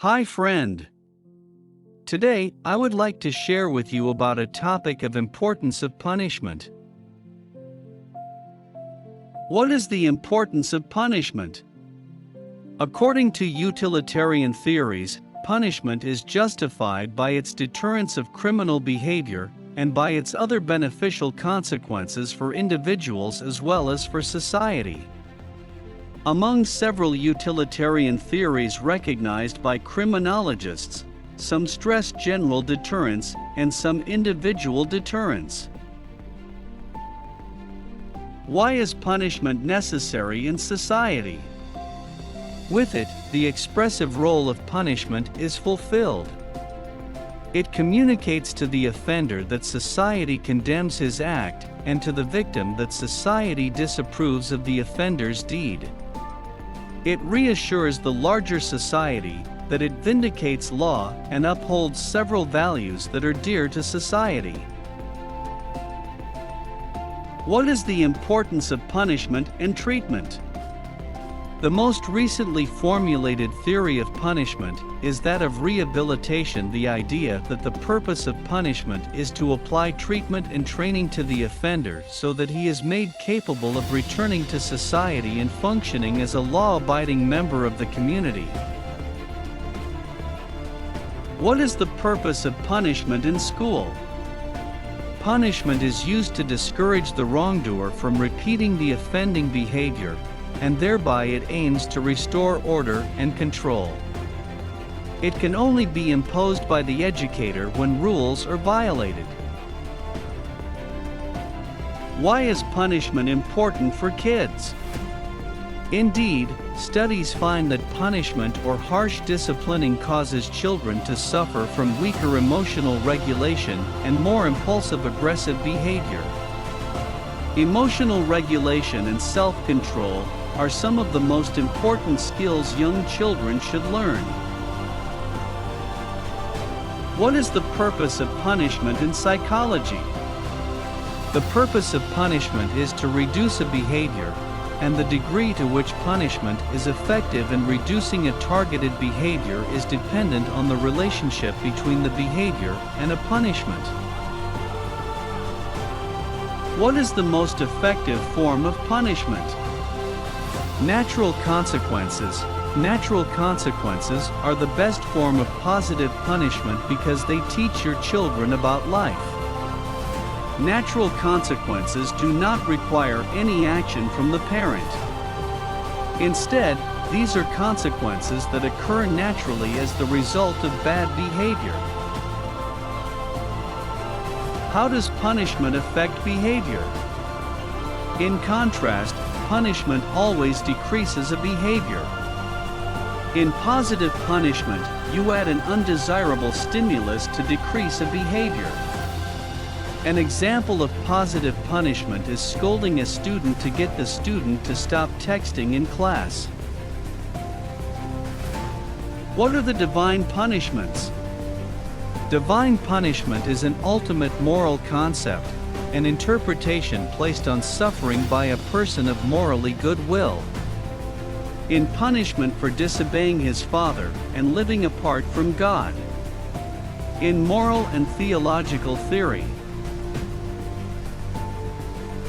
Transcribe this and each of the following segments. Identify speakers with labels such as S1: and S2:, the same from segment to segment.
S1: Hi friend. Today, I would like to share with you about a topic of importance of punishment. What is the importance of punishment? According to utilitarian theories, punishment is justified by its deterrence of criminal behavior and by its other beneficial consequences for individuals as well as for society. Among several utilitarian theories recognized by criminologists, some stress general deterrence and some individual deterrence. Why is punishment necessary in society? With it, the expressive role of punishment is fulfilled. It communicates to the offender that society condemns his act, and to the victim that society disapproves of the offender's deed. It reassures the larger society that it vindicates law and upholds several values that are dear to society. What is the importance of punishment and treatment? The most recently formulated theory of punishment is that of rehabilitation, the idea that the purpose of punishment is to apply treatment and training to the offender so that he is made capable of returning to society and functioning as a law-abiding member of the community. What is the purpose of punishment in school? Punishment is used to discourage the wrongdoer from repeating the offending behavior, and thereby it aims to restore order and control. It can only be imposed by the educator when rules are violated. Why is punishment important for kids? Indeed, studies find that punishment or harsh disciplining causes children to suffer from weaker emotional regulation and more impulsive aggressive behavior. Emotional regulation and self-control are some of the most important skills young children should learn. What is the purpose of punishment in psychology? The purpose of punishment is to reduce a behavior, and the degree to which punishment is effective in reducing a targeted behavior is dependent on the relationship between the behavior and a punishment. What is the most effective form of punishment? Natural consequences. Natural consequences are the best form of positive punishment because they teach your children about life. Natural consequences do not require any action from the parent. Instead, these are consequences that occur naturally as the result of bad behavior. How does punishment affect behavior? In contrast, punishment always decreases a behavior. In positive punishment, you add an undesirable stimulus to decrease a behavior. An example of positive punishment is scolding a student to get the student to stop texting in class. What are the divine punishments? Divine punishment is an ultimate moral concept, an interpretation placed on suffering by a person of morally good will. In punishment for disobeying his father and living apart from God. In moral and theological theory.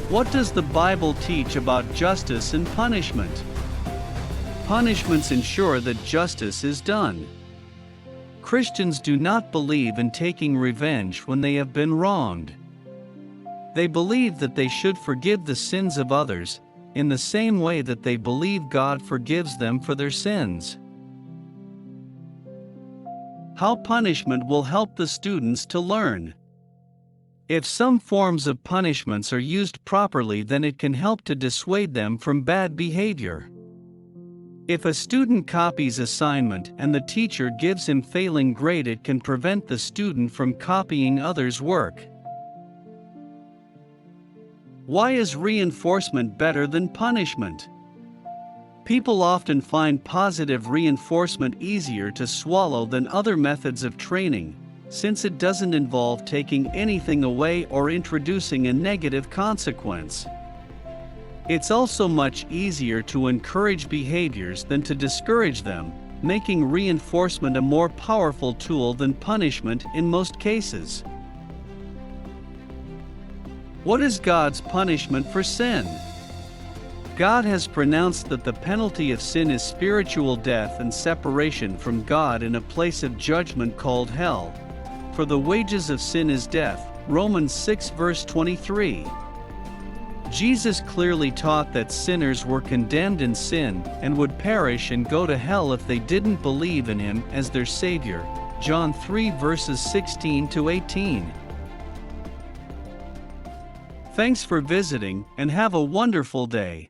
S1: What does the Bible teach about justice and punishment? Punishments ensure that justice is done. Christians do not believe in taking revenge when they have been wronged. They believe that they should forgive the sins of others, in the same way that they believe God forgives them for their sins. How punishment will help the students to learn. If some forms of punishments are used properly, then it can help to dissuade them from bad behavior. If a student copies assignment and the teacher gives him failing grade, it can prevent the student from copying others' work. Why is reinforcement better than punishment? People often find positive reinforcement easier to swallow than other methods of training, since it doesn't involve taking anything away or introducing a negative consequence. It's also much easier to encourage behaviors than to discourage them, making reinforcement a more powerful tool than punishment in most cases. What is God's punishment for sin? God has pronounced that the penalty of sin is spiritual death and separation from God in a place of judgment called hell. For the wages of sin is death, Romans 6 verse 23. Jesus clearly taught that sinners were condemned in sin and would perish and go to hell if they didn't believe in Him as their Savior, John 3 verses 16 to 18. Thanks for visiting and have a wonderful day.